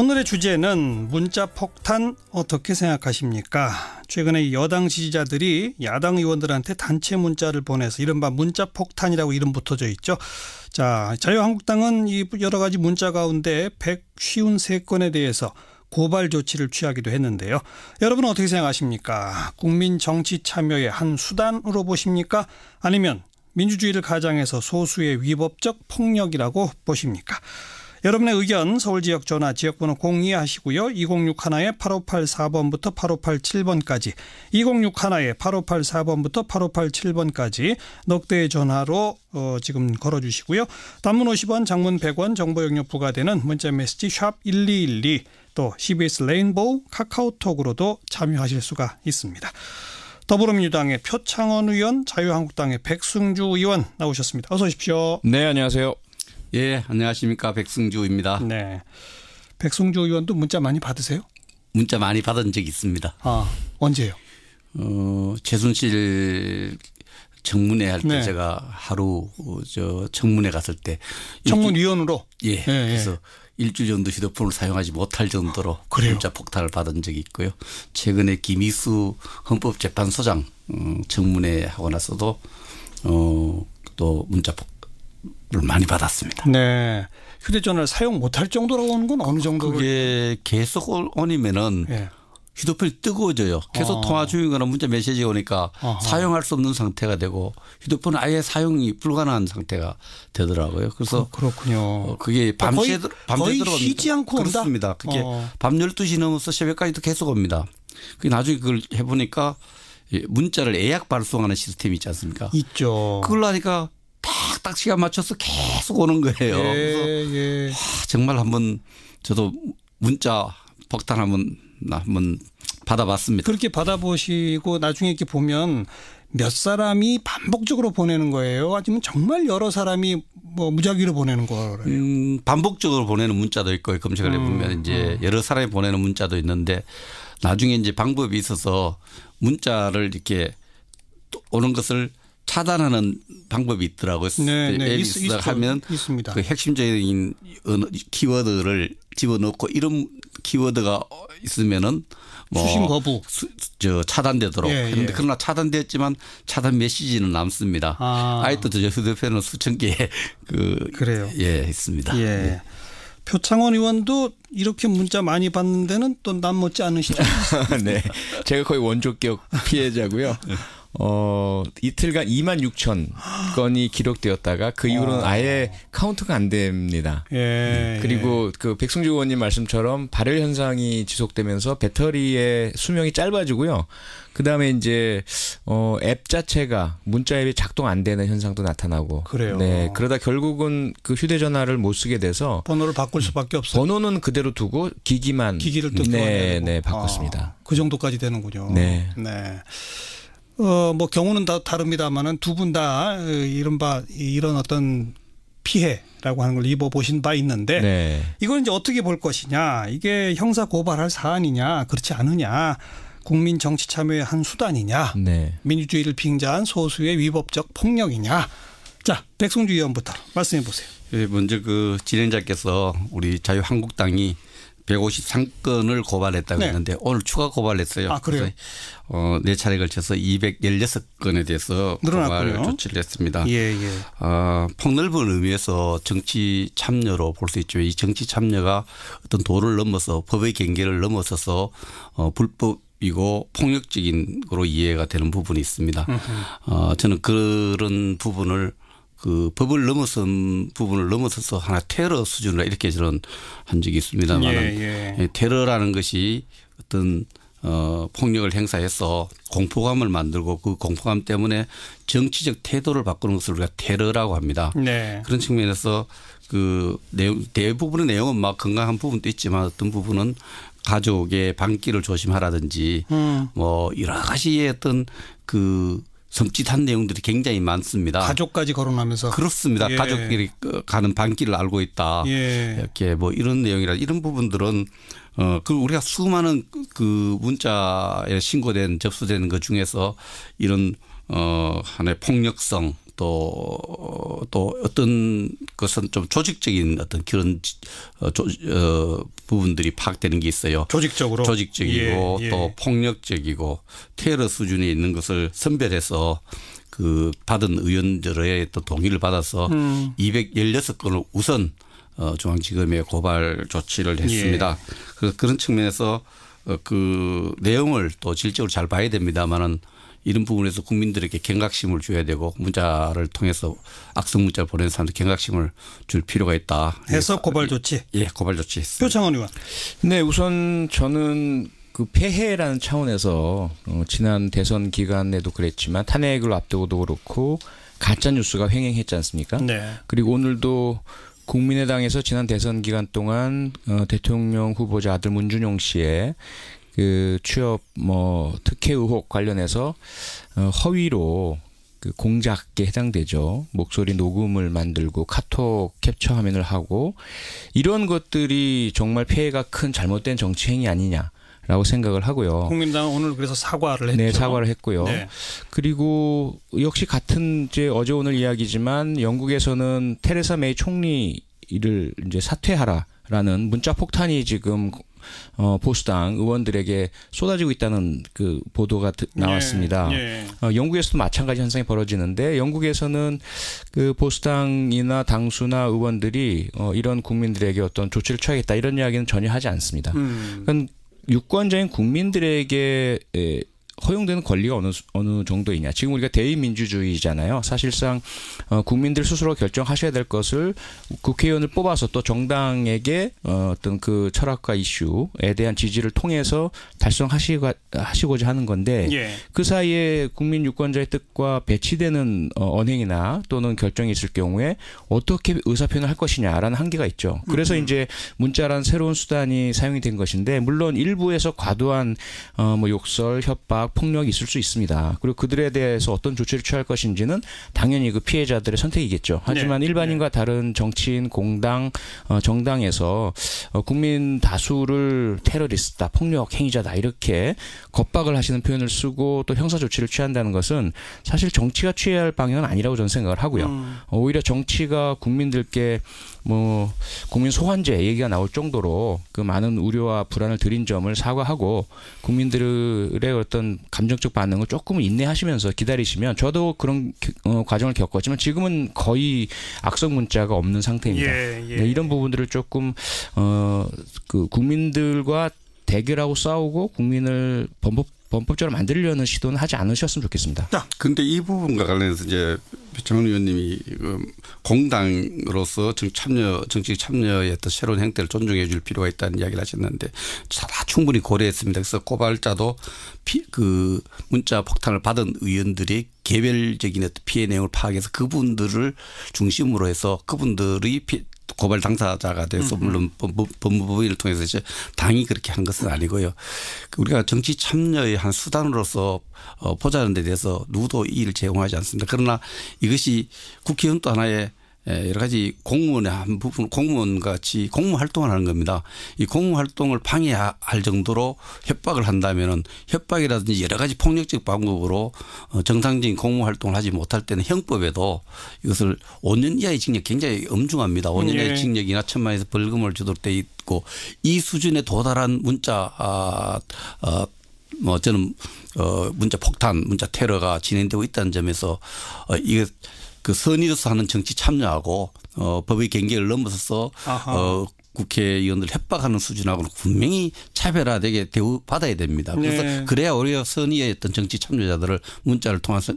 오늘의 주제는 문자 폭탄 어떻게 생각하십니까? 최근에 여당 지지자들이 야당 의원들한테 단체 문자를 보내서 이른바 문자 폭탄이라고 이름 붙어져 있죠. 자, 자유한국당은 이 여러 가지 문자 가운데 153건에 대해서 고발 조치를 취하기도 했는데요. 여러분은 어떻게 생각하십니까? 국민 정치 참여의 한 수단으로 보십니까? 아니면 민주주의를 가장해서 소수의 위법적 폭력이라고 보십니까? 여러분의 의견 서울 지역 전화 지역번호 02 하시고요. 2061-8584번부터 8587번까지 2061-8584번부터 8587번까지 넉대의 전화로 지금 걸어주시고요. 단문 50원, 장문 100원 정보 용료 부과되는 문자메시지 샵 1212 또 CBS 레인보우 카카오톡으로도 참여하실 수가 있습니다. 더불어민주당의 표창원 의원, 자유한국당의 백승주 의원 나오셨습니다. 어서 오십시오. 네, 안녕하세요. 예, 안녕하십니까. 백승주입니다. 네, 백승주 의원도 문자 많이 받으세요? 문자 많이 받은 적이 있습니다. 아, 언제요? 최순실 청문회 할 때 네. 제가 하루 청문회 갔을 때 청문위원으로? 예, 그래서 일주일 정도 휴대폰을 사용하지 못할 정도로 그래요? 문자 폭탄을 받은 적이 있고요. 최근에 김희수 헌법재판소장 청문회 하고 나서도 또 문자 폭탄을 많이 받았습니다. 네. 휴대전화를 사용 못할 정도라고 하는 건 어느 정도? 그게 계속 오니면은 휴대폰이 뜨거워져요. 계속 통화 중이거나 문자 메시지 오니까 사용할 수 없는 상태가 되고 휴대폰은 아예 사용이 불가능한 상태가 되더라고요. 그래서 그렇군요. 그게 밤새 거의 들어옵니다. 쉬지 않고 온다? 그렇습니다. 그게 밤 12시 넘어서 새벽까지도 계속 옵니다. 나중에 그걸 해보니까 문자를 예약 발송하는 시스템이 있지 않습니까? 있죠. 그걸 하니까 딱 시간 맞춰서 계속 오는 거예요. 그래서 정말 한번 저도 문자 폭탄 한번 받아봤습니다. 그렇게 받아보시고 나중에 이렇게 보면 몇 사람이 반복적으로 보내는 거예요? 아니면 정말 여러 사람이 뭐 무작위로 보내는 거예요? 반복적으로 보내는 문자도 있고 검색을 해보면 이제 여러 사람이 보내는 문자도 있는데 나중에 이제 방법이 있어서 문자를 이렇게 오는 것을 차단하는 방법이 있더라고요. 앱이 하면 있습니다. 그 핵심적인 키워드를 집어넣고 이런 키워드가 있으면은 뭐 수신 거부 차단되도록 했는데 그러나 차단됐지만 차단 메시지는 남습니다. 아직도 저 휴대폰은 수천 개 그래요. 있습니다. 예. 표창원 의원도 이렇게 문자 많이 받는 데는 또 남 못지 않으시죠? 네, 제가 거의 원조격 피해자고요. 이틀간 26,000건이 기록되었다가 그 이후로는 아예 카운트가 안 됩니다. 그리고 그 백승주 의원님 말씀처럼 발열 현상이 지속되면서 배터리의 수명이 짧아지고요. 그다음에 이제 앱 자체가 문자 앱이 작동 안 되는 현상도 나타나고. 그래요. 네, 그러다 결국은 그 휴대전화를 못 쓰게 돼서 번호를 바꿀 수밖에 없어요. 번호는 그대로 두고 기기를 또 네, 바꿨습니다. 그 정도까지 되는군요. 네. 뭐 경우는 다 다릅니다만은 두 분 다 이른바 이런 어떤 피해라고 하는 걸 입어보신 바 있는데 이걸 이제 어떻게 볼 것이냐, 이게 형사 고발할 사안이냐 그렇지 않으냐, 국민 정치 참여의 한 수단이냐, 민주주의를 빙자한 소수의 위법적 폭력이냐. 자, 백승주 의원부터 말씀해 보세요. 먼저 그 진행자께서 우리 자유한국당이 153건을 고발했다고 했는데 오늘 추가 고발했어요. 그래요? 네 차례에 걸쳐서 216건에 대해서 늘어났군요. 고발 조치를 했습니다. 폭넓은 의미에서 정치 참여로 볼 수 있죠. 이 정치 참여가 어떤 도를 넘어서 법의 경계를 넘어서서 불법이고 폭력적인 거로 이해가 되는 부분이 있습니다. 저는 그런 부분을 그 법을 넘어선 부분을 넘어서서 하나 테러 수준으로 이렇게 저는 한 적이 있습니다만 테러라는 것이 어떤 폭력을 행사해서 공포감을 만들고 그 공포감 때문에 정치적 태도를 바꾸는 것을 우리가 테러라고 합니다. 그런 측면에서 그 대부분의 내용은 막 건강한 부분도 있지만 어떤 부분은 가족의 방귀를 조심하라든지 뭐 여러 가지의 어떤 그 섬찟한 내용들이 굉장히 많습니다. 가족까지 거론하면서. 그렇습니다. 가족끼리 가는 방길을 알고 있다. 이렇게 뭐 이런 내용이라 이런 부분들은 그 우리가 수많은 그 문자에 신고된 접수되는 것 중에서 이런 하나의 폭력성 또 어떤 것은 좀 조직적인 어떤 그런 부분들이 파악되는 게 있어요. 조직적으로. 조직적이고 예, 예. 또 폭력적이고 테러 수준에 있는 것을 선별해서 그 받은 의원들의 또 동의를 받아서 216건을 우선 중앙지검에 고발 조치를 했습니다. 예. 그래서 그런 측면에서 그 내용을 또 질적으로 잘 봐야 됩니다만은 이런 부분에서 국민들에게 경각심을 줘야 되고 문자를 통해서 악성 문자를 보내는 사람들 경각심을 줄 필요가 있다. 해서 고발 조치. 예, 고발 조치 했습니다. 표창원 의원. 네, 우선 저는 그 폐해라는 차원에서 지난 대선 기간에도 그랬지만 탄핵을 앞두고도 그렇고 가짜 뉴스가 횡행했지 않습니까? 네. 그리고 오늘도 국민의당에서 지난 대선 기간 동안 대통령 후보자 아들 문준용 씨의 그 취업 특혜 의혹 관련해서 허위로 그 공작에 해당되죠. 목소리 녹음을 만들고 카톡 캡처 화면을 하고 이런 것들이 정말 폐해가 큰 잘못된 정치 행위 아니냐라고 생각을 하고요. 국민당은 오늘 그래서 사과를 했죠. 네, 사과를 했고요. 네. 그리고 역시 같은 이제 어제 오늘 이야기지만 영국에서는 테레사 메이 총리를 이제 사퇴하라라는 문자 폭탄이 지금 보수당 의원들에게 쏟아지고 있다는 그 보도가 나왔습니다. 예, 영국에서도 마찬가지 현상이 벌어지는데 영국에서는 그 보수당이나 당수나 의원들이 이런 국민들에게 어떤 조치를 취하겠다 이런 이야기는 전혀 하지 않습니다. 그러니까 유권자인 국민들에게 허용되는 권리가 어느 정도이냐. 지금 우리가 대의민주주의잖아요. 사실상 국민들 스스로 결정하셔야 될 것을 국회의원을 뽑아서 또 정당에게 어떤 그 철학과 이슈에 대한 지지를 통해서 달성하시고자 하는 건데 예. 그 사이에 국민 유권자의 뜻과 배치되는 언행이나 또는 결정이 있을 경우에 어떻게 의사표현을 할 것이냐라는 한계가 있죠. 그래서 이제 문자라는 새로운 수단이 사용이 된 것인데 물론 일부에서 과도한 욕설, 협박, 폭력이 있을 수 있습니다. 그리고 그들에 대해서 어떤 조치를 취할 것인지는 당연히 그 피해자들의 선택이겠죠. 하지만 네. 일반인과 다른 정치인, 공당, 정당에서 국민 다수를 테러리스트다, 폭력 행위자다 이렇게 겁박을 하시는 표현을 쓰고 또 형사 조치를 취한다는 것은 사실 정치가 취해야 할 방향은 아니라고 저는 생각을 하고요. 오히려 정치가 국민들께 국민 소환제 얘기가 나올 정도로 그 많은 우려와 불안을 드린 점을 사과하고 국민들의 어떤 감정적 반응을 조금 인내하시면서 기다리시면 저도 그런 과정을 겪었지만 지금은 거의 악성 문자가 없는 상태입니다. 예. 네, 이런 부분들을 조금 그 국민들과 대결하고 싸우고 국민을 범법적으로 만들려는 시도는 하지 않으셨으면 좋겠습니다. 그런데 이 부분과 관련해서 이제 표창원 의원님이 공당으로서 정치 참여의 어떤 새로운 행태를 존중해 줄 필요가 있다는 이야기를 하셨는데 다 충분히 고려했습니다. 그래서 고발자도 그 문자 폭탄을 받은 의원들이 개별적인 어떤 피해 내용을 파악해서 그분들을 중심으로 해서 그분들이 고발 당사자가 돼서 물론 법무부를 통해서 이제 당이 그렇게 한 것은 아니고요. 우리가 정치 참여의 한 수단으로서 보자는 데 대해서 누구도 이의를 제공하지 않습니다. 그러나 이것이 국회의원 또 하나의 여러 가지 공무원의 한 부분, 공무원 같이 공무 활동을 하는 겁니다. 이 공무 활동을 방해할 정도로 협박을 한다면은 협박이라든지 여러 가지 폭력적 방법으로 정상적인 공무 활동을 하지 못할 때는 형법에도 이것을 5년 이하의 징역 굉장히 엄중합니다. 5년 이하의 징역이나 1,000만 원에서 벌금을 주도록 돼 있고 이 수준에 도달한 문자 저는 문자 폭탄, 문자 테러가 진행되고 있다는 점에서 이게 그 선의로서 하는 정치 참여하고 법의 경계를 넘어서서 국회의원들 협박하는 수준하고는 분명히 차별화되게 대우받아야 됩니다. 그래서 그래야 오히려 선의의 어떤 정치 참여자들을 문자를 통해서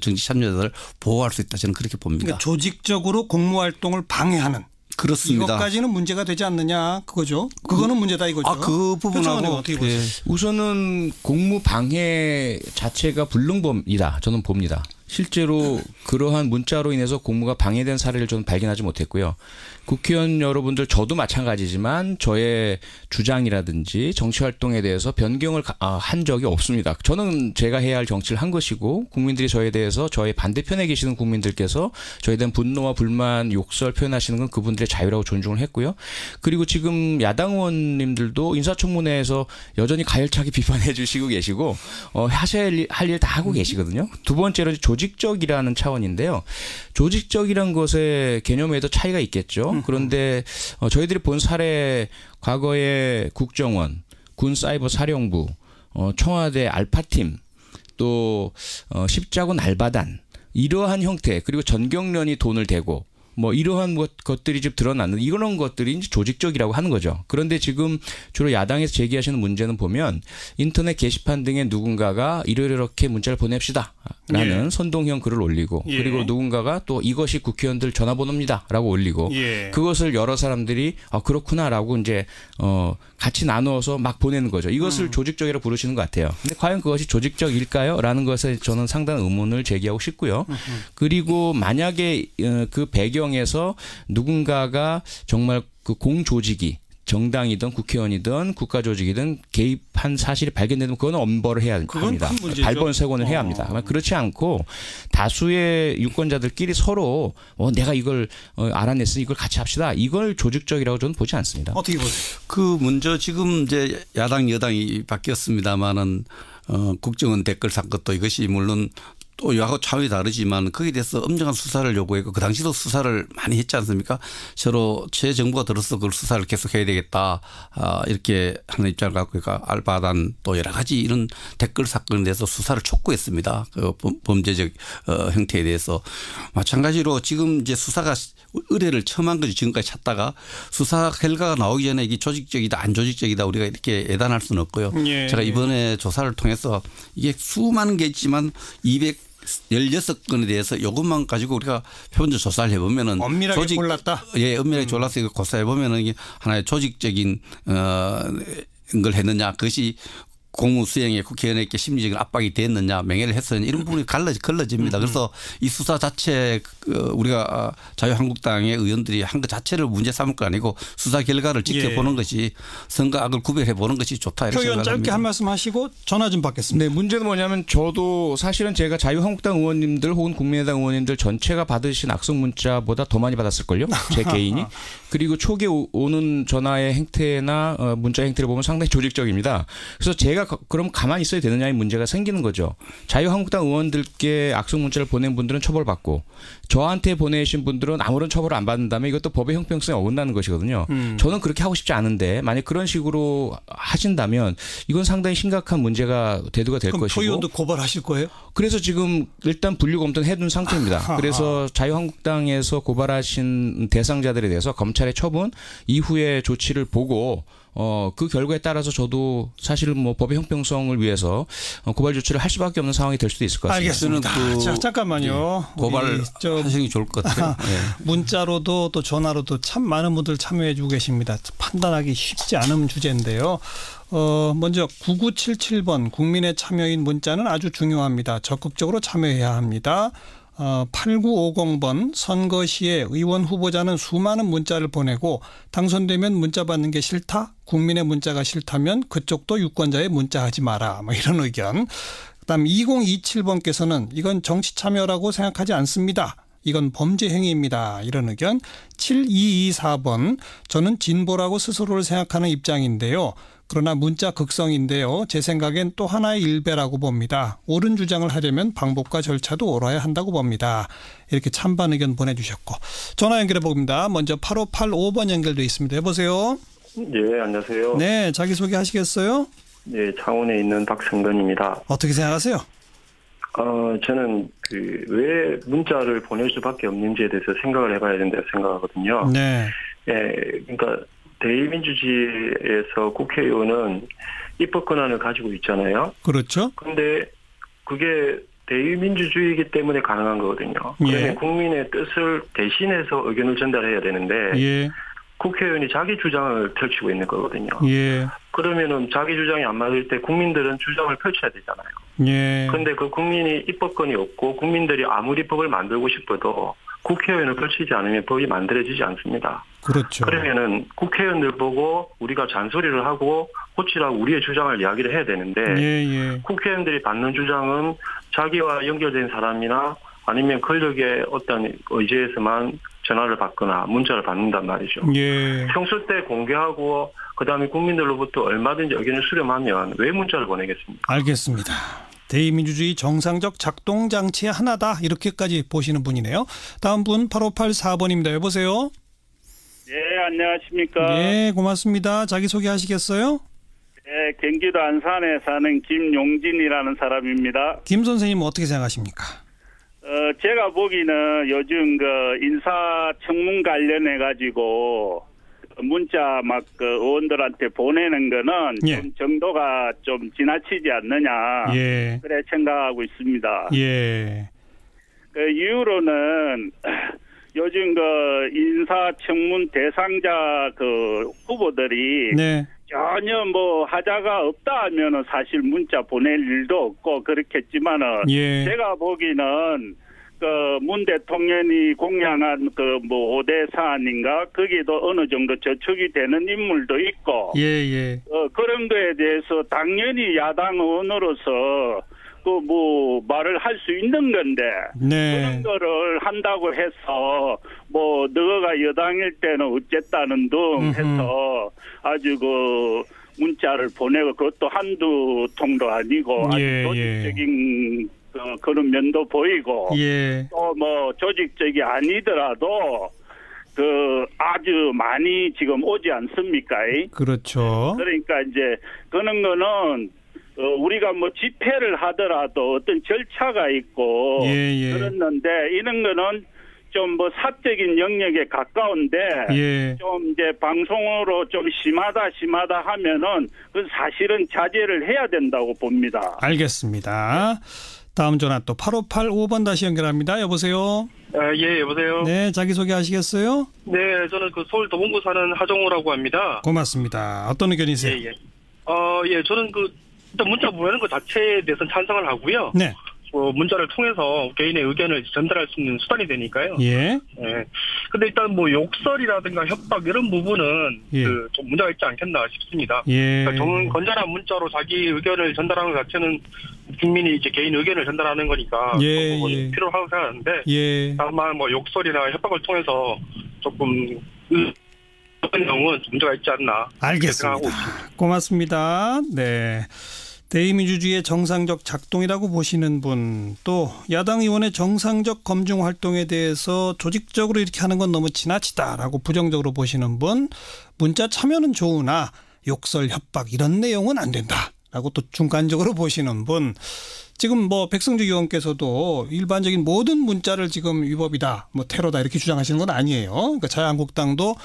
정치 참여자들을 보호할 수 있다 저는 그렇게 봅니다. 그러니까 조직적으로 공무활동을 방해하는. 그렇습니다. 이것까지는 문제가 되지 않느냐 그거죠. 그거는 문제다 이거죠. 그 부분하고 어떻게 보세요? 우선은 공무 방해 자체가 불능범이다. 저는 봅니다. 실제로 그러한 문자로 인해서 공무가 방해된 사례를 저는 발견하지 못했고요. 국회의원 여러분들 저도 마찬가지지만 저의 주장이라든지 정치활동에 대해서 변경을 한 적이 없습니다. 저는 제가 해야 할 정치를 한 것이고 국민들이 저에 대해서 저의 반대편에 계시는 국민들께서 저에 대한 분노와 불만, 욕설 표현하시는 건 그분들의 자유라고 존중을 했고요. 그리고 지금 야당 의원님들도 인사청문회에서 여전히 가열차게 비판해 주시고 계시고 하셔야 할 일 다 하고 계시거든요. 두 번째로 조직적이라는 차원인데요. 조직적이라는 것의 개념에도 차이가 있겠죠. 그런데 저희들이 본 사례 과거에 국정원, 군사이버사령부, 청와대 알파팀, 또 십자군 알바단 이러한 형태 그리고 전경련이 돈을 대고 뭐 이러한 것들이 좀 드러나는 이런 것들이 이제 조직적이라고 하는 거죠. 그런데 지금 주로 야당에서 제기하시는 문제는 보면 인터넷 게시판 등에 누군가가 이렇게 문자를 보냅시다라는 예. 선동형 글을 올리고 예. 그리고 누군가가 또 이것이 국회의원들 전화번호입니다라고 올리고 예. 그것을 여러 사람들이 그렇구나라고 이제 같이 나누어서 막 보내는 거죠. 이것을 조직적이라고 부르시는 것 같아요. 근데 과연 그것이 조직적일까요? 라는 것에 저는 상당한 의문을 제기하고 싶고요. 그리고 만약에 그 배경에서 누군가가 정말 그 공조직이 정당이든 국회의원이든 국가조직이든 개입한 사실이 발견되면 그건 엄벌을 해야 합니다. 발본색원을 해야 합니다. 그렇지 않고 다수의 유권자들끼리 서로 내가 이걸 알아냈으니 이걸 같이 합시다. 이걸 조직적이라고 저는 보지 않습니다. 어떻게 보세요? 그 먼저 지금 이제 야당 여당이 바뀌었습니다마는 국정원 댓글 사건도 이것이 물론 또 여하고 차원이 다르지만 거기에 대해서 엄정한 수사를 요구했고 그 당시도 수사를 많이 했지 않습니까? 서로 새 정부가 들어서 그걸 수사를 계속 해야 되겠다 이렇게 하는 입장을 갖고 그러니까 알바단 또 여러 가지 이런 댓글 사건에 대해서 수사를 촉구했습니다. 그 범죄적 형태에 대해서 마찬가지로 지금 이제 수사가 의뢰를 처음 한 거지 지금까지 찾다가 수사 결과가 나오기 전에 이게 조직적이다 안 조직적이다 우리가 이렇게 예단할 수는 없고요. 예. 제가 이번에 조사를 통해서 이게 수많은 게 있지만 216건에 대해서 이것만 가지고 우리가 표본적 조사를 해보면은 엄밀하게 골랐다. 예, 엄밀하게 골라서 이거 고사해보면은 이게 하나의 조직적인 걸 했느냐 그것이 공무 수행에 국회의원에게 심리적인 압박이 됐느냐 명예를 했었느냐 이런 부분이 걸러집니다. 그래서 이 수사 자체 우리가 자유한국당의 의원들이 한 것 자체를 문제 삼을 건 아니고 수사 결과를 지켜보는 예. 것이 선과 악을 구별해 보는 것이 좋다 이렇게 생각합니다. 짧게 한 말씀 하시고 전화 좀 받겠습니다. 네, 문제는 뭐냐면 저도 사실은 제가 자유한국당 의원님들 혹은 국민의당 의원님들 전체가 받으신 악성 문자보다 더 많이 받았을걸요. 제 개인이. 그리고 초기에 오는 전화의 행태나 문자 행태를 보면 상당히 조직적입니다. 그래서 제가 그럼 가만히 있어야 되느냐의 문제가 생기는 거죠. 자유한국당 의원들께 악성 문자를 보낸 분들은 처벌받고 저한테 보내신 분들은 아무런 처벌을 안 받는다면 이것도 법의 형평성에 어긋나는 것이거든요. 저는 그렇게 하고 싶지 않은데 만약 그런 식으로 하신다면 이건 상당히 심각한 문제가 대두가 될 그럼 것이고. 표 의원도 고발하실 거예요? 그래서 지금 일단 분류 검토는 해둔 상태입니다. 그래서 자유한국당에서 고발하신 대상자들에 대해서 검찰의 처분 이후에 조치를 보고 그 결과에 따라서 저도 사실은 뭐 법의 형평성을 위해서 고발 조치를 할 수밖에 없는 상황이 될 수도 있을 것 같습니다. 알겠습니다. 자, 잠깐만요. 예, 고발 하시는 게 좋을 것 같아요. 예. 문자로도 또 전화로도 참 많은 분들 참여해 주고 계십니다. 판단하기 쉽지 않은 주제인데요. 먼저 9977번 국민의 참여인 문자는 아주 중요합니다. 적극적으로 참여해야 합니다. 8950번 선거 시에 의원 후보자는 수많은 문자를 보내고 당선되면 문자 받는 게 싫다? 국민의 문자가 싫다면 그쪽도 유권자의 문자하지 마라. 뭐 이런 의견. 그다음 2027번께서는 이건 정치 참여라고 생각하지 않습니다. 이건 범죄 행위입니다. 이런 의견. 7224번 저는 진보라고 스스로를 생각하는 입장인데요. 그러나 문자 극성인데요. 제 생각엔 또 하나의 일배라고 봅니다. 옳은 주장을 하려면 방법과 절차도 옳아야 한다고 봅니다. 이렇게 찬반 의견 보내주셨고. 전화 연결해 봅니다. 먼저 8585번 연결돼 있습니다. 여보세요. 네, 안녕하세요. 네, 자기소개 하시겠어요? 네, 창원에 있는 박성근입니다. 어떻게 생각하세요? 저는 왜 문자를 보낼 수밖에 없는지에 대해서 생각을 해봐야 된다고 생각하거든요. 네. 예, 그러니까 대의민주주의에서 국회의원은 입법 권한을 가지고 있잖아요. 그렇죠. 그런데 그게 대의민주주의이기 때문에 가능한 거거든요. 그러면 예. 국민의 뜻을 대신해서 의견을 전달해야 되는데 예. 국회의원이 자기 주장을 펼치고 있는 거거든요. 예. 그러면은 자기 주장이 안 맞을 때 국민들은 주장을 펼쳐야 되잖아요. 예. 그런데 그 국민이 입법권이 없고 국민들이 아무리 법을 만들고 싶어도 국회의원을 펼치지 않으면 법이 만들어지지 않습니다. 그렇죠. 그러면은 국회의원들 보고 우리가 잔소리를 하고 호치라고 우리의 주장을 이야기를 해야 되는데 예. 국회의원들이 받는 주장은 자기와 연결된 사람이나 아니면 권력의 어떤 의지에서만 전화를 받거나 문자를 받는단 말이죠. 예. 평소 때 공개하고 그다음에 국민들로부터 얼마든지 의견을 수렴하면 왜 문자를 보내겠습니까? 알겠습니다. 대의민주주의 정상적 작동 장치의 하나다 이렇게까지 보시는 분이네요. 다음 분 8584번입니다. 여보세요. 네, 안녕하십니까. 네, 고맙습니다. 자기소개하시겠어요? 네, 경기도 안산에 사는 김용진이라는 사람입니다. 김 선생님 어떻게 생각하십니까? 제가 보기는 요즘 인사청문 관련해 가지고 문자 의원들한테 보내는 거는 예. 좀 정도가 좀 지나치지 않느냐. 예. 그래 생각하고 있습니다. 예. 그 이후로는 요즘 인사청문 대상자 후보들이 네. 전혀 하자가 없다 하면은 사실 문자 보낼 일도 없고 그렇겠지만은 예. 제가 보기는 문 대통령이 공약한 5대 사안인가 거기도 어느 정도 저촉이 되는 인물도 있고 예. 그런 거에 대해서 당연히 야당 의원으로서 말을 할 수 있는 건데 네. 그런 거를 한다고 해서 너가 여당일 때는 어쨌다는 등 해서 아주 문자를 보내고 그것도 한두 통도 아니고 아주 조직적인 그런 면도 보이고 예. 또 조직적이 아니더라도 아주 많이 지금 오지 않습니까? 그렇죠. 그러니까 이제 그런 거는 우리가 집회를 하더라도 어떤 절차가 있고 예. 그랬는데 이런 거는 좀 사적인 영역에 가까운데 예. 좀 이제 방송으로 좀 심하다 하면은 그 사실은 자제를 해야 된다고 봅니다. 알겠습니다. 다음 전화 또 8585번 다시 연결합니다. 여보세요. 예, 여보세요. 네, 자기소개 하시겠어요? 네, 저는 서울 도봉구 사는 하정우라고 합니다. 고맙습니다. 어떤 의견이세요? 예. 저는 일단 문자 보내는 것 자체에 대해서는 찬성을 하고요. 네. 문자를 통해서 개인의 의견을 전달할 수 있는 수단이 되니까요. 예. 예. 근데 일단 욕설이라든가 협박 이런 부분은 예. 좀 문제가 있지 않겠나 싶습니다. 예. 그러니까 건전한 문자로 자기 의견을 전달하는 것 자체는 국민이 이제 개인 의견을 전달하는 거니까 예. 필요하다고 생각하는데 예. 다만 욕설이나 협박을 통해서 조금 그런 경우는 문제가 있지 않나. 알겠습니다. 고맙습니다. 네. 대의민주주의의 정상적 작동이라고 보시는 분, 또 야당 의원의 정상적 검증 활동에 대해서 조직적으로 이렇게 하는 건 너무 지나치다라고 부정적으로 보시는 분, 문자 참여는 좋으나 욕설, 협박 이런 내용은 안 된다라고 또 중간적으로 보시는 분, 지금 백승주 의원께서도 일반적인 모든 문자를 지금 위법이다, 테러다 이렇게 주장하시는 건 아니에요. 그러니까 자유한국당도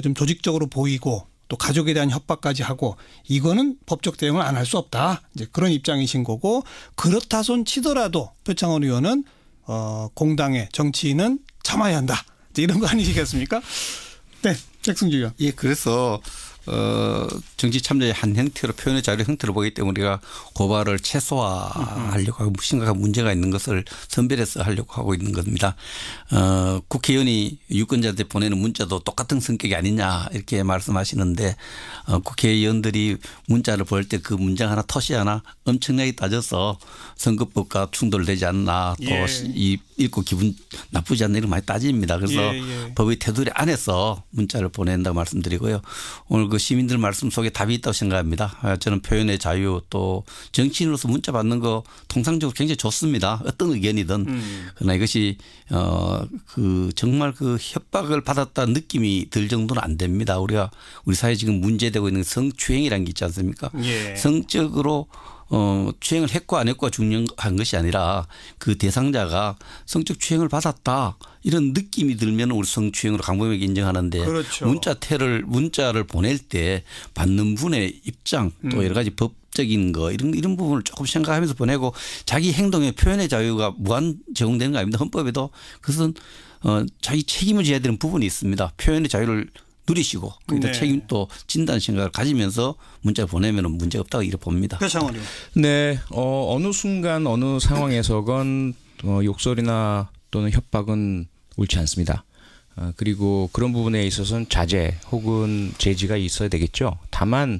좀 조직적으로 보이고 또 가족에 대한 협박까지 하고 이거는 법적 대응을 안 할 수 없다. 이제 그런 입장이신 거고 그렇다 손 치더라도 표창원 의원은 공당의 정치인은 참아야 한다. 이런 거 아니시겠습니까? 네, 백승주 의원. 예, 그래서 정치 참여의 한 형태로 표현의 자유 형태로 보기 때문에 우리가 고발을 최소화하려고 하고 심각한 문제가 있는 것을 선별해서 하려고 하고 있는 겁니다. 국회의원이 유권자한테 보내는 문자도 똑같은 성격이 아니냐 이렇게 말씀하시는데 국회의원들이 문자를 보낼 때 그 문장 하나 토시 하나 엄청나게 따져서 선거법과 충돌되지 않나 또 읽고 기분 나쁘지 않나 이런 많이 따집니다. 그래서 법의 테두리 안에서 문자를 보낸다고 말씀드리고요. 오늘 그 시민들 말씀 속에 답이 있다고 생각합니다. 저는 표현의 자유 또 정치인으로서 문자 받는 거 통상적으로 굉장히 좋습니다. 어떤 의견이든. 그러나 이것이 정말 협박을 받았다는 느낌이 들 정도는 안 됩니다. 우리 사회에 지금 문제되고 있는 성추행이라는 게 있지 않습니까? 예. 성적으로 추행을 했고 안 했고가 중요한 것이 아니라 그 대상자가 성적 추행을 받았다 이런 느낌이 들면 우리 성추행으로 강범하게 인정하는데 그렇죠. 문자를 보낼 때 받는 분의 입장 또 여러 가지 법적인 거 이런 부분을 조금 생각하면서 보내고 자기 행동의 표현의 자유가 무한 제공되는 거 아닙니다. 헌법에도 그것은 자기 책임을 져야 되는 부분이 있습니다. 표현의 자유를 누리시고 거기다 책임 또 진다는 생각을 가지면서 문자 보내면 문제가 없다고 이렇게 봅니다. 표창원이요. 네, 어느 순간 어느 상황에서건 욕설이나 또는 협박은 옳지 않습니다. 그리고 그런 부분에 있어서는 자제 혹은 제지가 있어야 되겠죠. 다만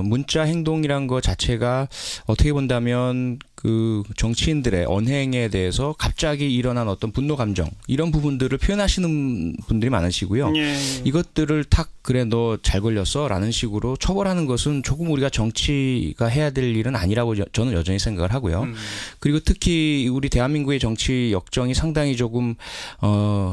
문자 행동이란 것 자체가 어떻게 본다면 그 정치인들의 언행에 대해서 갑자기 일어난 어떤 분노 감정 이런 부분들을 표현하시는 분들이 많으시고요. 예. 이것들을 탁 그래 너 잘 걸렸어라는 식으로 처벌하는 것은 조금 우리가 정치가 해야 될 일은 아니라고 저는 여전히 생각을 하고요. 그리고 특히 우리 대한민국의 정치 역정이 상당히 조금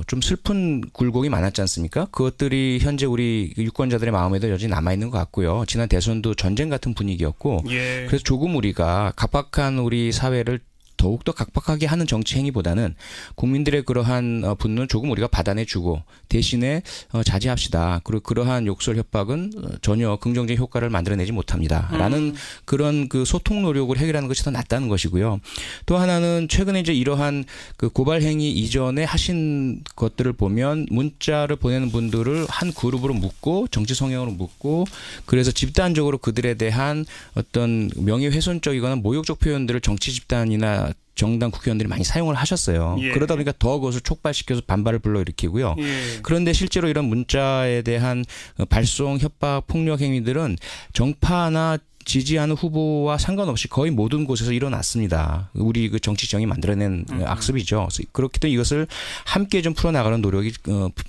좀 슬픈 굴곡이 많았지 않습니까? 그것들이 현재 우리 유권자들의 마음에도 여전히 남아 있는 것 같고요. 지난 대선도 전쟁 같은 분위기였고, 예. 그래서 조금 우리가 각박한 우리 사회를 더욱더 각박하게 하는 정치 행위보다는 국민들의 그러한 분노는 조금 우리가 받아내주고 대신에 자제합시다. 그리고 그러한 욕설 협박은 전혀 긍정적인 효과를 만들어내지 못합니다. 라는 그런 그 소통 노력을 해결하는 것이 더 낫다는 것이고요. 또 하나는 최근에 이제 이러한 그 고발 행위 이전에 하신 것들을 보면 문자를 보내는 분들을 한 그룹으로 묶고 정치 성향으로 묶고 그래서 집단적으로 그들에 대한 어떤 명예훼손적이거나 모욕적 표현들을 정치 집단이나 정당 국회의원들이 많이 사용을 하셨어요. 예. 그러다 보니까 더 그것을 촉발시켜서 반발을 불러일으키고요. 예. 그런데 실제로 이런 문자에 대한 발송, 협박, 폭력 행위들은 정파나 지지하는 후보와 상관없이 거의 모든 곳에서 일어났습니다. 우리 그 정치 지형이 만들어낸 악습이죠. 그렇기 때문에 이것을 함께 좀 풀어나가는 노력이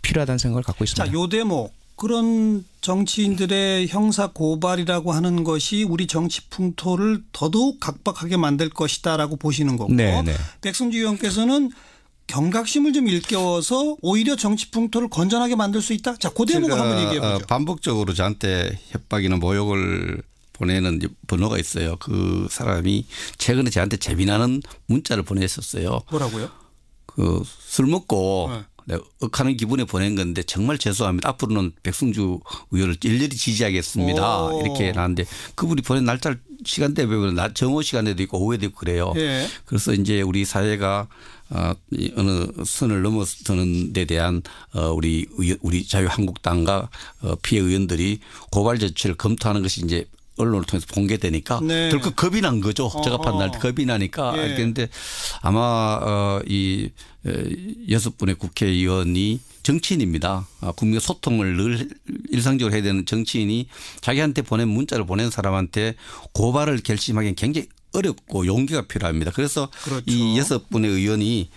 필요하다는 생각을 갖고 있습니다. 자, 요 대목. 그런 정치인들의 형사 고발이라고 하는 것이 우리 정치 풍토를 더더욱 각박하게 만들 것이다라고 보시는 거고, 네네. 백승주 의원께서는 경각심을 좀 일깨워서 오히려 정치 풍토를 건전하게 만들 수 있다. 자, 그 대목을 한번 얘기해 보죠. 반복적으로 저한테 협박이나 모욕을 보내는 번호가 있어요. 그 사람이 최근에 저한테 재미나는 문자를 보냈었어요. 뭐라고요? 그 술 먹고 억하는 기분에 보낸 건데 정말 죄송합니다. 앞으로는 백승주 의원을 일일이 지지하겠습니다. 이렇게 나왔는데 그분이 보낸 날짜 시간대에 보면 정오 시간에도 있고 오후에도 있고 그래요. 예. 그래서 이제 우리 사회가 어느 선을 넘어서는 데 대한 우리 자유한국당과 피해 의원들이 고발 조치를 검토하는 것이 이제 언론을 통해서 공개되니까 네. 덜컥 겁이 난 거죠. 제가 판단할 때 겁이 나니까 예. 그런데 아마 이 6분의 국회의원이 정치인입니다. 국민과 소통을 늘 일상적으로 해야 되는 정치인이 자기한테 보낸 문자를 보낸 사람한테 고발을 결심하기엔 굉장히 어렵고 용기가 필요합니다. 그래서 그렇죠. 이 6분의 의원이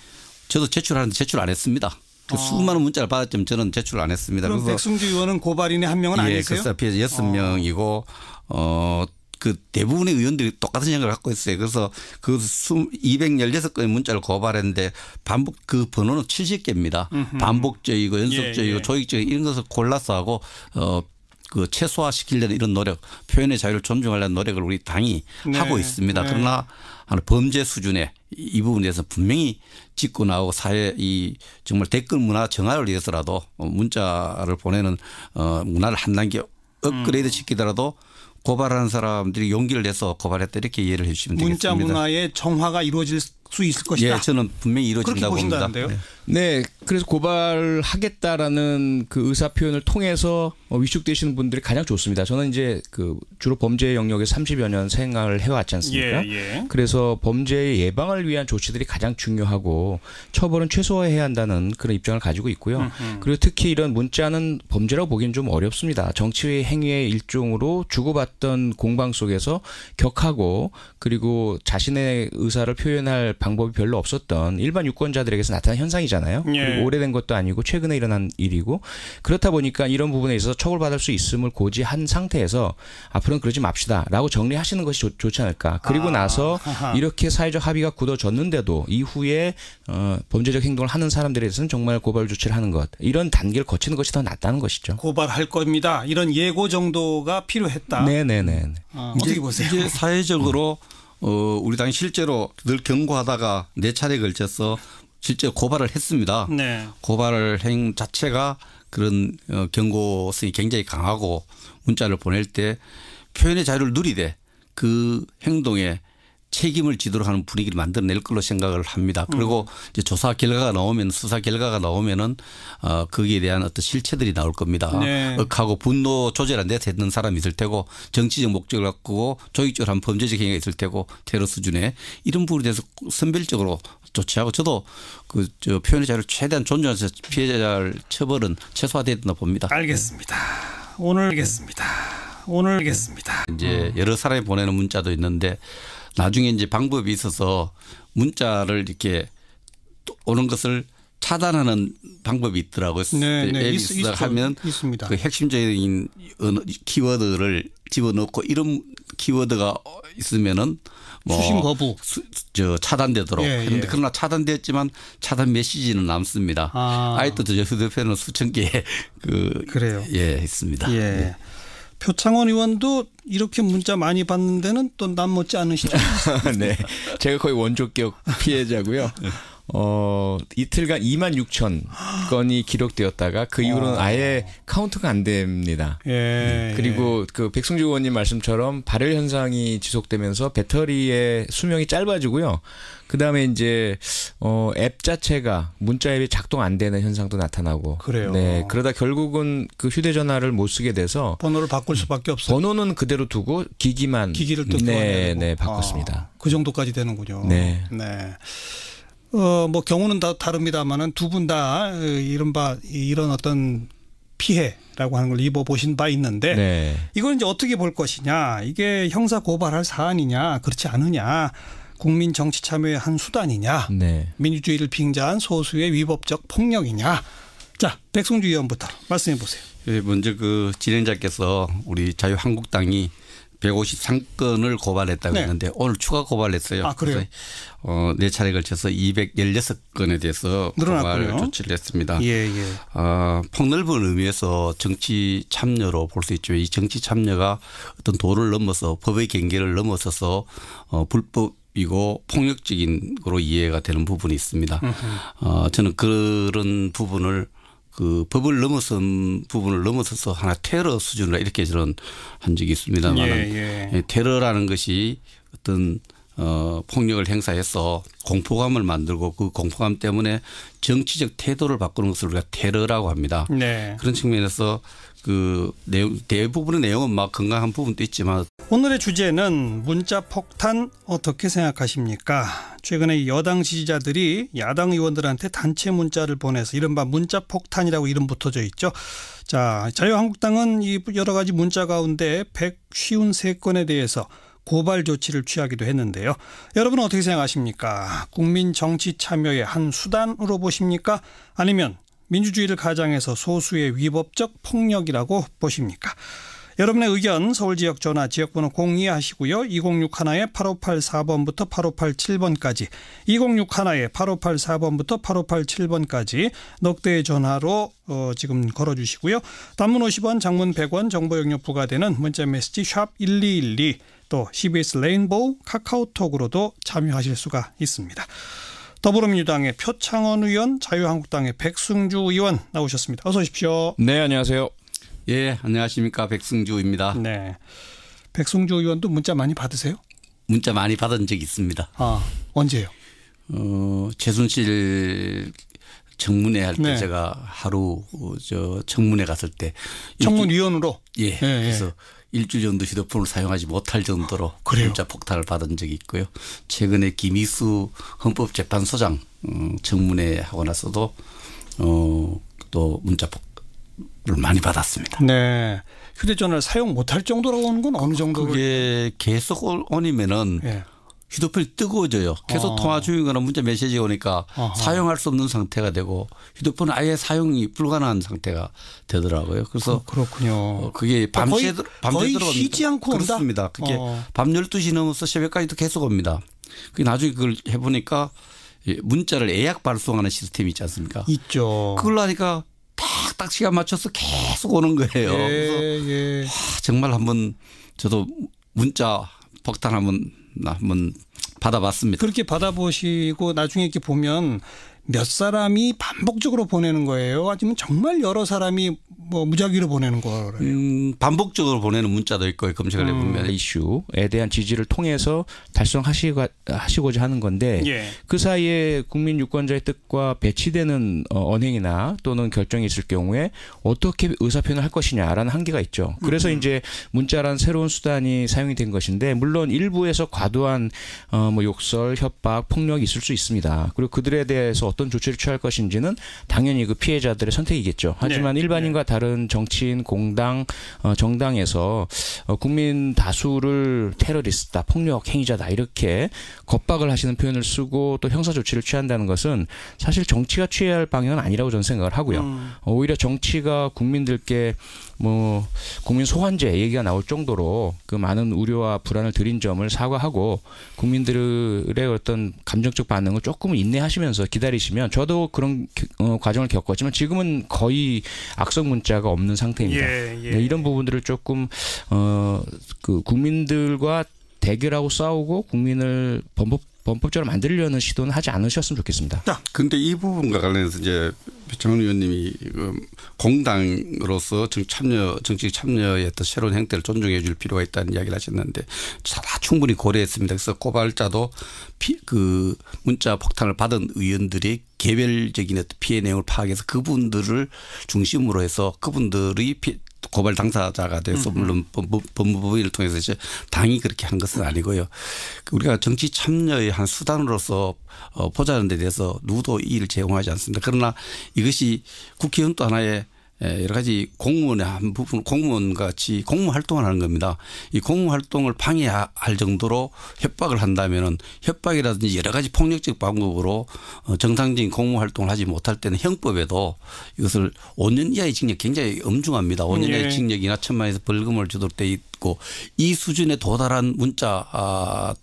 저도 제출하는데 제출 안 했습니다. 수많은 문자를 받았지만 저는 제출 안 했습니다. 그럼 그래서 백승주 의원은 고발인의 한 명은 아니세요? 그래서 피해자 6명이고 그 대부분의 의원들이 똑같은 생각을 갖고 있어요. 그래서 그 216건의 문자를 고발했는데 반복 그 번호는 70개입니다. 반복적이고 연속적이고 조직적이고 이런 것을 골라서 하고 그 최소화시키려는 이런 노력, 표현의 자유를 존중하려는 노력을 우리 당이 하고 있습니다. 그러나 범죄 수준의 이 부분에 대해서 분명히 짚고 나오고 사회 이 정말 댓글 문화 정화를 위해서라도 문자를 보내는 문화를 한 단계 업그레이드 시키더라도 고발하는 사람들이 용기를 내서 고발했다 이렇게 이해를 해 주시면 되겠습니다. 문자 문화의 정화가 이루어질 수 있을 것이다. 예, 저는 분명히 이루어진다고 봅니다. 보신다는데요? 네, 그래서 고발하겠다라는 그 의사 표현을 통해서 위축되시는 분들이 가장 좋습니다. 저는 이제 그 주로 범죄 영역에서 30여 년 생활을 해왔지 않습니까? 예. 그래서 범죄의 예방을 위한 조치들이 가장 중요하고 처벌은 최소화해야 한다는 그런 입장을 가지고 있고요. 그리고 특히 이런 문자는 범죄라고 보기엔 좀 어렵습니다. 정치 행위의 일종으로 주고받던 공방 속에서 격하고 그리고 자신의 의사를 표현할 방법이 별로 없었던 일반 유권자들에게서 나타난 현상이잖아요. 예. 그리고 오래된 것도 아니고 최근에 일어난 일이고 그렇다 보니까 이런 부분에 있어서 처벌받을 수 있음을 고지한 상태에서 앞으로는 그러지 맙시다라고 정리하시는 것이 좋지 않을까. 그리고 나서 이렇게 사회적 합의가 굳어졌는데도 이후에 범죄적 행동을 하는 사람들에 대해서는 정말 고발 조치를 하는 것. 이런 단계를 거치는 것이 더 낫다는 것이죠. 고발할 겁니다. 이런 예고 정도가 필요했다. 네네네. 어떻게 보세요? 이제 사회적으로 우리 당이 실제로 늘 경고하다가 4차례에 걸쳐서 실제 고발을 했습니다. 네. 고발을 행 자체가 그런 경고성이 굉장히 강하고 문자를 보낼 때 표현의 자유를 누리되 그 행동에 책임을 지도록 하는 분위기를 만들어낼 걸로 생각을 합니다. 그리고 이제 조사 결과가 나오면 수사 결과가 나오면은 거기에 대한 어떤 실체들이 나올 겁니다. 네. 억하고 분노 조절 안 돼서 했는 사람이 있을 테고 정치적 목적을 갖고 조직적으로 한 범죄적 행위가 있을 테고 테러 수준에 이런 부분에 대해서 선별적으로 조치하고 저도 저 표현의 자유를 최대한 존중해서 피해자를 처벌은 최소화돼야 된다 봅니다. 알겠습니다. 오늘 알겠습니다. 이제 여러 사람이 보내는 문자도 있는데 나중에 이제 방법이 있어서 문자를 이렇게 오는 것을 차단하는 방법이 있더라고요. 네, 하면 있습니다. 그 핵심적인 키워드를 집어넣고 이런 키워드가 있으면은 뭐 수신 거부 차단되도록 했는데 그러나 차단됐지만 차단 메시지는 남습니다. 아직도 저 휴대폰은 수천 개 그래요. 있습니다. 예. 표창원 의원도 이렇게 문자 많이 받는 데는 또 남 못지 않으시죠? 네, 제가 거의 원조격 피해자고요. 이틀간 26,000 건이 기록되었다가 그 이후로는 아예 카운트가 안 됩니다. 그리고 그 백승주 의원님 말씀처럼 발열 현상이 지속되면서 배터리의 수명이 짧아지고요. 그다음에 이제 앱 자체가 문자 앱이 작동 안 되는 현상도 나타나고. 그래요. 네, 그러다 결국은 그 휴대전화를 못 쓰게 돼서 번호를 바꿀 수밖에 없어요. 번호는 그대로 두고 기기를 또 네, 바꿨습니다. 그 정도까지 되는군요. 네. 뭐 경우는 다 다릅니다만은 두 분 다 이런 어떤 피해라고 하는 걸 입어보신 바 있는데 이걸 이제 어떻게 볼 것이냐, 이게 형사 고발할 사안이냐 그렇지 않으냐, 국민 정치 참여의 한 수단이냐, 민주주의를 빙자한 소수의 위법적 폭력이냐. 자, 백승주 의원부터 말씀해 보세요. 먼저 그 진행자께서 우리 자유한국당이 153건을 고발했다고 했는데 오늘 추가 고발했어요. 그래요? 네 차례에 걸쳐서 216건에 대해서 늘어났군요. 고발 조치를 했습니다. 예. 폭넓은 의미에서 정치 참여로 볼 수 있죠. 이 정치 참여가 어떤 도를 넘어서 법의 경계를 넘어서서 불법이고 폭력적인 거로 이해가 되는 부분이 있습니다. 저는 그런 부분을 그 법을 넘어선 부분을 넘어서서 하나 테러 수준으로 이렇게 저는 한 적이 있습니다만 테러라는 것이 어떤 폭력을 행사해서 공포감을 만들고 그 공포감 때문에 정치적 태도를 바꾸는 것을 우리가 테러라고 합니다. 그런 측면에서 그 대부분의 내용은 막 건강한 부분도 있지만 오늘의 주제는 문자 폭탄 어떻게 생각하십니까? 최근에 여당 지지자들이 야당 의원들한테 단체 문자를 보내서 이른바 문자 폭탄이라고 이름 붙어져 있죠. 자, 자유한국당은 이 여러 가지 문자 가운데 153건에 대해서 고발 조치를 취하기도 했는데요. 여러분은 어떻게 생각하십니까? 국민 정치 참여의 한 수단으로 보십니까? 아니면 민주주의를 가장해서 소수의 위법적 폭력이라고 보십니까? 여러분의 의견 서울 지역 전화 지역번호 02 하시고요. 2061에 8584번부터 8587번까지 2061에 8584번부터 8587번까지 넉대의 전화로 지금 걸어주시고요. 단문 50원 장문 100원 정보 용료 부과되는 문자메시지 샵 1212 또 CBS 레인보우 카카오톡으로도 참여하실 수가 있습니다. 더불어민주당의 표창원 의원, 자유한국당의 백승주 의원 나오셨습니다. 어서 오십시오. 네, 안녕하세요. 예, 안녕하십니까. 백승주입니다. 네, 백승주 의원도 문자 많이 받으세요? 문자 많이 받은 적이 있습니다. 언제요? 최순실 청문회 할 때 제가 하루 청문회 갔을 때 청문위원으로 그래서 일주일 정도 휴대폰을 사용하지 못할 정도로 문자 폭탄을 받은 적이 있고요. 최근에 김희수 헌법재판소장 청문회 하고 나서도 또 문자 폭탄을 많이 받았습니다. 네, 휴대전화를 사용 못할 정도라고 하는 건 어느 정도? 그게 계속 오니면은 휴대폰이 뜨거워져요. 계속 통화 중이거나 문자 메시지가 오니까 사용할 수 없는 상태가 되고 휴대폰은 아예 사용이 불가능한 상태가 되더라고요. 그래서 그렇군요. 그게 밤새 거의 들어갑니다. 쉬지 않고 온다? 그렇습니다. 그게 밤 12시 넘어서 새벽까지도 계속 옵니다. 그게 나중에 그걸 해보니까 문자를 예약 발송하는 시스템이 있지 않습니까? 있죠. 그걸로 하니까 딱 시간 맞춰서 계속 오는 거예요. 그래서 정말 한번 저도 문자 폭탄 한번 받아봤습니다. 그렇게 받아보시고 나중에 이렇게 보면 몇 사람이 반복적으로 보내는 거예요? 아니면 정말 여러 사람이 뭐 무작위로 보내는 거예요? 반복적으로 보내는 문자도 있고 검색을 해보면 이슈에 대한 지지를 통해서 달성하시고자 하는 건데 그 사이에 국민 유권자의 뜻과 배치되는 언행이나 또는 결정이 있을 경우에 어떻게 의사표현을 할 것이냐라는 한계가 있죠. 그래서 이제 문자란 새로운 수단이 사용이 된 것인데 물론 일부에서 과도한 뭐 욕설, 협박, 폭력이 있을 수 있습니다. 그리고 그들에 대해서 어떤 조치를 취할 것인지는 당연히 그 피해자들의 선택이겠죠. 하지만 일반인과 다른 다른 정치인, 공당, 정당에서 국민 다수를 테러리스트다, 폭력 행위자다 이렇게 겁박을 하시는 표현을 쓰고 또 형사 조치를 취한다는 것은 사실 정치가 취해야 할 방향은 아니라고 저는 생각을 하고요. 오히려 정치가 국민들께 뭐 국민 소환제 얘기가 나올 정도로 그 많은 우려와 불안을 드린 점을 사과하고 국민들의 어떤 감정적 반응을 조금 인내하시면서 기다리시면, 저도 그런 과정을 겪었지만 지금은 거의 악성 문자가 없는 상태입니다. 네, 이런 부분들을 조금 그 국민들과 대결하고 싸우고 국민을 범법적으로 만들려는 시도는 하지 않으셨으면 좋겠습니다. 그런데 이 부분과 관련해서 이제 정은 의원님이 공당으로서 정치 참여의 어떤 새로운 행태를 존중해 줄 필요가 있다는 이야기를 하셨는데 다 충분히 고려했습니다. 그래서 고발자도 그 문자 폭탄을 받은 의원들이 개별적인 어떤 피해 내용을 파악해서 그분들을 중심으로 해서 그분들이 고발 당사자가 돼서 물론 법무부를 통해서 이제 당이 그렇게 한 것은 아니고요. 우리가 정치 참여의 한 수단으로서 보자는 데 대해서 누구도 이의를 제공하지 않습니다. 그러나 이것이 국회의원 또 하나의 여러 가지 공무원의 한 부분, 공무원 같이 공무 활동을 하는 겁니다. 이 공무 활동을 방해할 정도로 협박을 한다면은 협박이라든지 여러 가지 폭력적 방법으로 정상적인 공무 활동을 하지 못할 때는 형법에도 이것을 5년 이하의 징역, 굉장히 엄중합니다. 5년 이하의 징역이나 1,000만 원에서 벌금을 주도록 돼 있고, 이 수준에 도달한 문자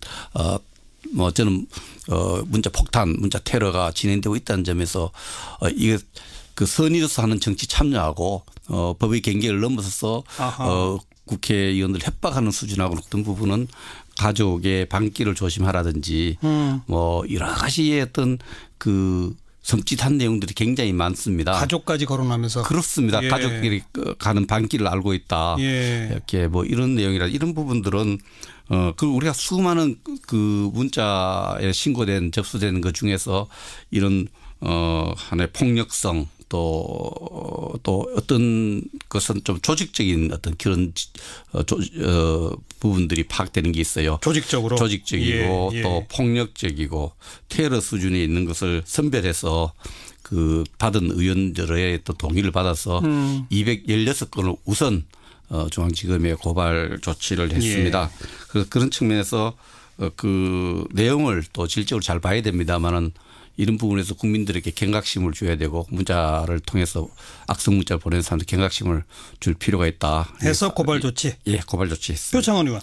뭐 저는 문자 폭탄, 문자 테러가 진행되고 있다는 점에서 이게 그 선의로서 하는 정치 참여하고 법의 경계를 넘어서서 국회의원들 협박하는 수준하고 어떤 부분은 가족의 방기를 조심하라든지 뭐 여러 가지의 어떤 그 섬찟한 내용들이 굉장히 많습니다. 가족까지 거론하면서. 그렇습니다. 가족끼리 가는 방길을 알고 있다. 이렇게 뭐 이런 내용이라 이런 부분들은 그 우리가 수많은 그 문자에 신고된 접수되는 것 중에서 이런 하나의 폭력성 또 어떤 것은 좀 조직적인 어떤 그런 부분들이 파악되는 게 있어요. 조직적으로. 조직적이고 또 폭력적이고 테러 수준에 있는 것을 선별해서 그 받은 의원들의 또 동의를 받아서 216건을 우선 중앙지검에 고발 조치를 했습니다. 그래서 그런 측면에서 그 내용을 또 질적으로 잘 봐야 됩니다만은 이런 부분에서 국민들에게 경각심을 줘야 되고 문자를 통해서 악성 문자를 보내는 사람들 경각심을 줄 필요가 있다. 해서 고발 조치. 예, 고발 조치했습니다. 표창원 의원.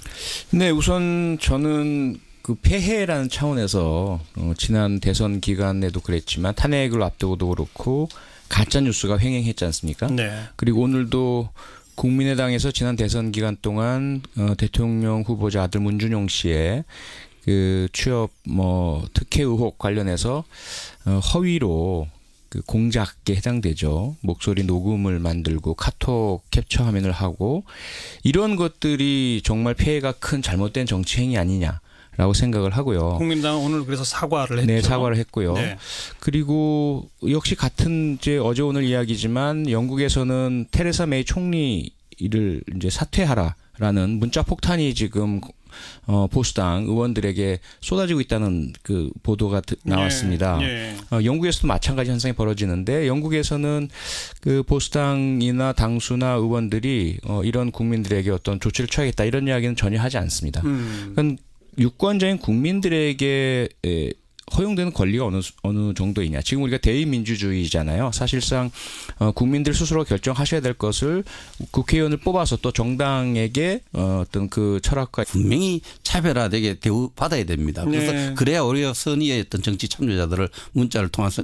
네, 우선 저는 그 폐해라는 차원에서 지난 대선 기간에도 그랬지만 탄핵을 앞두고도 그렇고 가짜 뉴스가 횡행했지 않습니까? 네. 그리고 오늘도 국민의당에서 지난 대선 기간 동안 대통령 후보자 아들 문준용 씨의 그 취업 뭐 특혜 의혹 관련해서 허위로 그 공작에 해당되죠. 목소리 녹음을 만들고 카톡 캡처 화면을 하고 이런 것들이 정말 폐해가 큰 잘못된 정치 행위 아니냐라고 생각을 하고요. 국민당은 오늘 그래서 사과를 했죠. 네, 사과를 했고요. 네. 그리고 역시 같은 이제 어제 오늘 이야기지만 영국에서는 테레사 메이 총리를 이제 사퇴하라라는 문자 폭탄이 지금 보수당 의원들에게 쏟아지고 있다는 그 보도가 나왔습니다. 영국에서도 마찬가지 현상이 벌어지는데 영국에서는 그 보수당이나 당수나 의원들이 이런 국민들에게 어떤 조치를 취하겠다 이런 이야기는 전혀 하지 않습니다. 그러니까 유권자인 국민들에게 허용되는 권리가 어느 정도이냐. 지금 우리가 대의민주주의잖아요. 사실상 국민들 스스로 결정하셔야 될 것을 국회의원을 뽑아서 또 정당에게 어떤 그 철학과 분명히 차별화되게 대우받아야 됩니다. 그래서 그래야 오히려 선의의 어떤 정치 참여자들을 문자를 통해서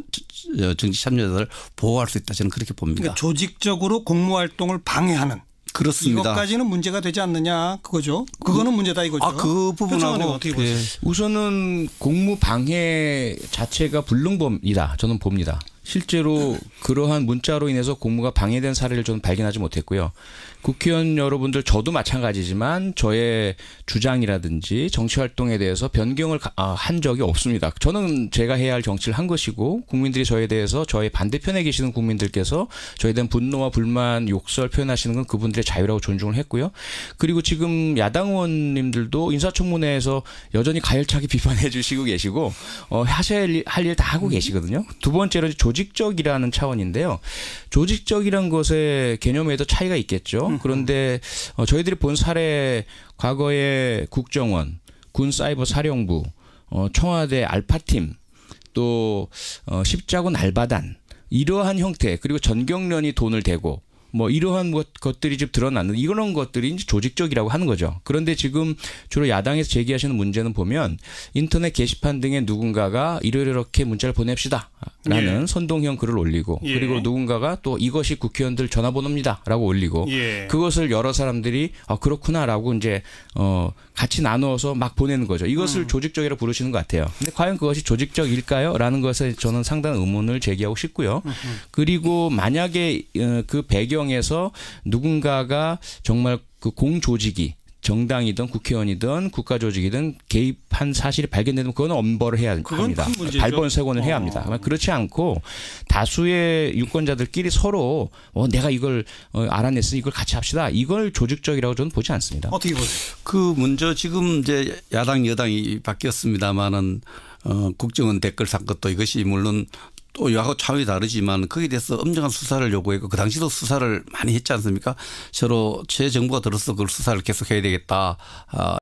정치 참여자들을 보호할 수 있다. 저는 그렇게 봅니다. 그러니까 조직적으로 공무활동을 방해하는. 그렇습니다. 이것까지는 문제가 되지 않느냐 그거죠. 그거는 문제다 이거죠. 그 부분하고 어떻게 보세요? 우선은 공무 방해 자체가 불능범이다. 저는 봅니다. 실제로 그러한 문자로 인해서 공무가 방해된 사례를 저는 발견하지 못했고요. 국회의원 여러분들 저도 마찬가지지만 저의 주장이라든지 정치활동에 대해서 변경을 한 적이 없습니다. 저는 제가 해야 할 정치를 한 것이고 국민들이 저에 대해서 저의 반대편에 계시는 국민들께서 저에 대한 분노와 불만, 욕설 표현하시는 건 그분들의 자유라고 존중을 했고요. 그리고 지금 야당 의원님들도 인사청문회에서 여전히 가열차게 비판해 주시고 계시고 하셔야 할 일 다 하고 계시거든요. 두 번째로 조직 조직적이라는 차원인데요. 조직적이란 것의 개념에도 차이가 있겠죠. 그런데 저희들이 본 사례 과거에 국정원, 군사이버사령부, 청와대 알파팀, 또 십자군 알바단 이러한 형태 그리고 전경련이 돈을 대고 뭐 이러한 것들이 좀 드러나는 이런 것들이 이제 조직적이라고 하는 거죠. 그런데 지금 주로 야당에서 제기하시는 문제는 보면 인터넷 게시판 등에 누군가가 이렇게 문자를 보냅시다라는 선동형 글을 올리고 그리고 누군가가 또 이것이 국회의원들 전화번호입니다라고 올리고 그것을 여러 사람들이 그렇구나라고 이제 같이 나누어서 막 보내는 거죠. 이것을 조직적이라고 부르시는 것 같아요. 근데 과연 그것이 조직적일까요? 라는 것에 저는 상당한 의문을 제기하고 싶고요. 그리고 만약에 그 배경에서 누군가가 정말 그 공조직이 정당이든 국회의원이든 국가조직이든 개입한 사실이 발견되면 그건 엄벌을 해야 합니다. 발본색원을 해야 합니다. 그렇지 않고 다수의 유권자들끼리 서로 내가 이걸 알아냈으니 이걸 같이 합시다. 이걸 조직적이라고 저는 보지 않습니다. 어떻게 보세요? 그 먼저 지금 이제 야당 여당이 바뀌었습니다마는 국정원 댓글 사건도 이것이 물론 또 여하고 차원이 다르지만 거기에 대해서 엄정한 수사를 요구했고 그 당시도 수사를 많이 했지 않습니까? 서로 제 정부가 들어서 그걸 수사를 계속 해야 되겠다.